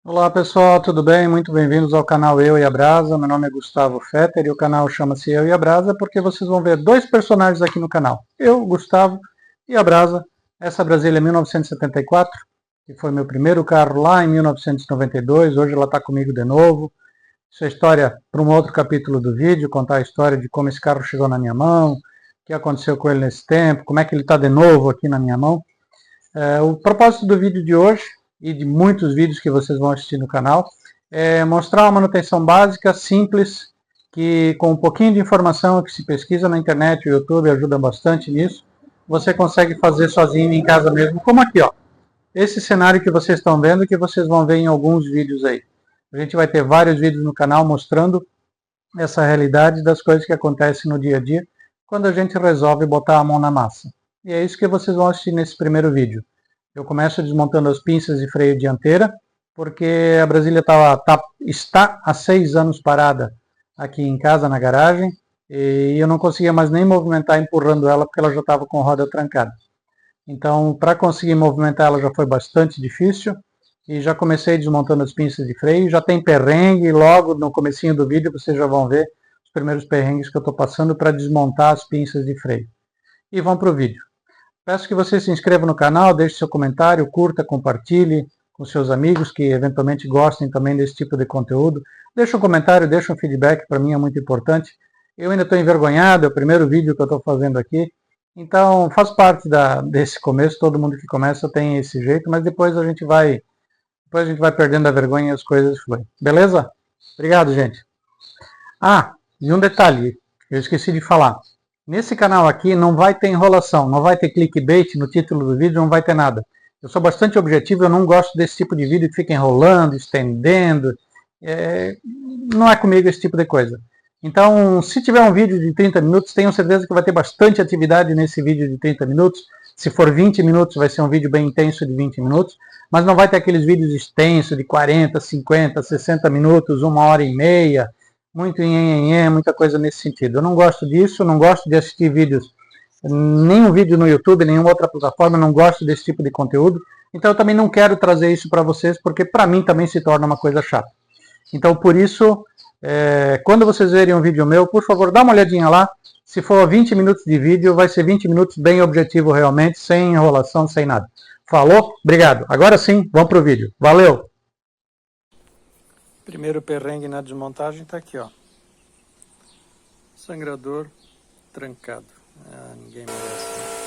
Olá pessoal, tudo bem? Muito bem-vindos ao canal Eu e a Brasa. Meu nome é Gustavo Fetter e o canal chama-se Eu e a Brasa porque vocês vão ver dois personagens aqui no canal. Eu, Gustavo, e a Brasa. Essa Brasília é 1974, que foi meu primeiro carro lá em 1992. Hoje ela está comigo de novo. Isso é história para um outro capítulo do vídeo, contar a história de como esse carro chegou na minha mão, o que aconteceu com ele nesse tempo, como é que ele está de novo aqui na minha mão. O propósito do vídeo de hoje, e de muitos vídeos que vocês vão assistir no canal, é mostrar uma manutenção básica, simples, que com um pouquinho de informação que se pesquisa na internet, o YouTube ajuda bastante nisso, você consegue fazer sozinho em casa mesmo, como aqui, ó. Esse cenário que vocês estão vendo, que vocês vão ver em alguns vídeos aí. A gente vai ter vários vídeos no canal mostrando essa realidade das coisas que acontecem no dia a dia, quando a gente resolve botar a mão na massa. E é isso que vocês vão assistir nesse primeiro vídeo. Eu começo desmontando as pinças de freio dianteira, porque a Brasília está há 6 anos parada aqui em casa, na garagem, e eu não conseguia mais nem movimentar empurrando ela, porque ela já estava com a roda trancada. Então, para conseguir movimentar ela já foi bastante difícil, e já comecei desmontando as pinças de freio, já tem perrengue, logo no comecinho do vídeo vocês já vão ver os primeiros perrengues que eu estou passando para desmontar as pinças de freio. E vamos para o vídeo. Peço que você se inscreva no canal, deixe seu comentário, curta, compartilhe com seus amigos que eventualmente gostem também desse tipo de conteúdo. Deixe um comentário, deixe um feedback, para mim é muito importante. Eu ainda estou envergonhado, é o primeiro vídeo que eu estou fazendo aqui. Então faz parte desse começo, todo mundo que começa tem esse jeito, mas depois a gente vai perdendo a vergonha e as coisas fluem. Beleza? Obrigado, gente. Ah, e um detalhe, eu esqueci de falar. Nesse canal aqui não vai ter enrolação, não vai ter clickbait no título do vídeo, não vai ter nada. Eu sou bastante objetivo, eu não gosto desse tipo de vídeo que fica enrolando, estendendo. Não é comigo esse tipo de coisa. Então, se tiver um vídeo de 30 minutos, tenho certeza que vai ter bastante atividade nesse vídeo de 30 minutos. Se for 20 minutos, vai ser um vídeo bem intenso de 20 minutos. Mas não vai ter aqueles vídeos extensos de 40, 50, 60 minutos, 1 hora e meia. Muito nhenhenhé, muita coisa nesse sentido. Eu não gosto disso, não gosto de assistir vídeos, nenhum vídeo no YouTube, nenhuma outra plataforma, não gosto desse tipo de conteúdo. Então eu também não quero trazer isso para vocês, porque para mim também se torna uma coisa chata. Então por isso, quando vocês verem um vídeo meu, por favor, dá uma olhadinha lá. Se for 20 minutos de vídeo, vai ser 20 minutos bem objetivo realmente, sem enrolação, sem nada. Falou? Obrigado. Agora sim, vamos pro vídeo. Valeu! Primeiro perrengue na desmontagem está aqui, ó. Sangrador trancado. Ah, ninguém merece.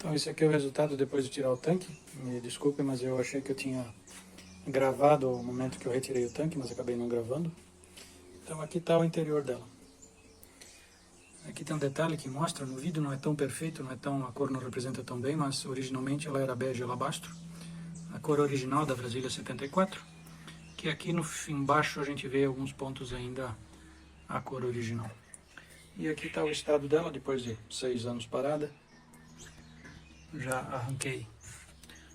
Então esse aqui é o resultado depois de tirar o tanque. Me desculpe, mas eu achei que eu tinha gravado o momento que eu retirei o tanque, mas acabei não gravando. Então aqui está o interior dela. Aqui tem um detalhe que mostra, no vídeo não é tão perfeito, não é tão, a cor não representa tão bem, mas originalmente ela era bege alabastro. A cor original da Brasilia 74, que aqui no embaixo a gente vê alguns pontos ainda a cor original. E aqui está o estado dela depois de 6 anos parada. Já arranquei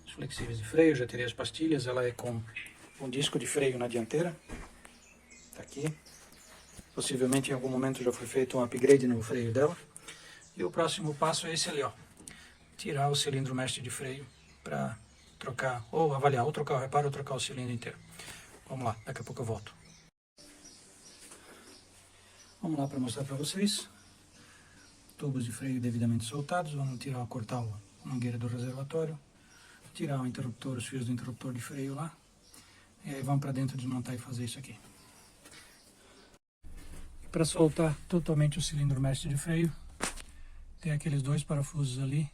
os flexíveis de freio, já tirei as pastilhas. Ela é com um disco de freio na dianteira. Está aqui. Possivelmente em algum momento já foi feito um upgrade no freio dela. E o próximo passo é esse ali, ó. Tirar o cilindro mestre de freio para trocar, ou avaliar, ou trocar o reparo, ou trocar o cilindro inteiro. Vamos lá, daqui a pouco eu volto. Vamos lá para mostrar para vocês. Tubos de freio devidamente soltados. Vamos tirar, cortar a mangueira do reservatório. Tirar o interruptor, os fios do interruptor de freio lá. E aí vamos para dentro desmontar e fazer isso aqui. Para soltar totalmente o cilindro mestre de freio, tem aqueles 2 parafusos ali,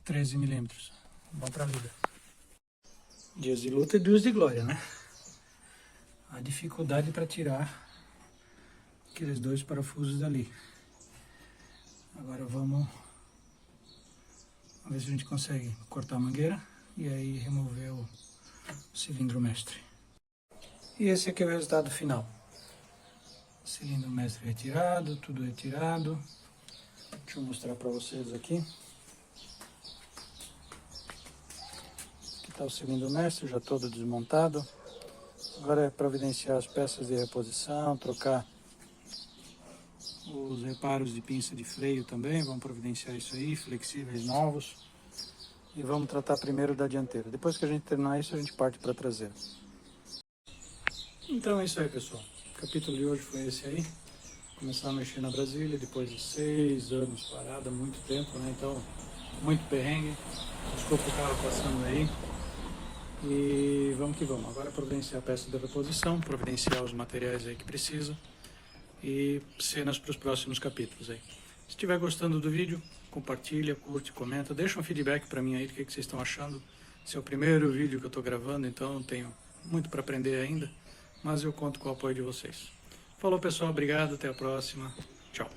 13 milímetros. Vamos para a vida. Dias de luta e dias de glória, né? A dificuldade para tirar aqueles 2 parafusos dali. Agora vamos ver se a gente consegue cortar a mangueira e aí remover o cilindro mestre. E esse aqui é o resultado final. Cilindro mestre retirado, tudo retirado. Deixa eu mostrar para vocês aqui. Aqui está o cilindro mestre, já todo desmontado. Agora é providenciar as peças de reposição, trocar os reparos de pinça de freio também. Vamos providenciar isso aí, flexíveis novos. E vamos tratar primeiro da dianteira. Depois que a gente terminar isso, a gente parte para a traseira. Então é isso aí, pessoal. O capítulo de hoje foi esse aí. Começar a mexer na Brasília depois de 6 anos parada, muito tempo, né? Então, muito perrengue. Desculpa o carro passando aí. E vamos que vamos. Agora providenciar a peça de reposição, providenciar os materiais aí que precisa. E cenas para os próximos capítulos aí. Se estiver gostando do vídeo, compartilha, curte, comenta. Deixa um feedback para mim aí do que vocês estão achando. Esse é o primeiro vídeo que eu estou gravando, então tenho muito para aprender ainda. Mas eu conto com o apoio de vocês. Falou, pessoal, obrigado, até a próxima. Tchau.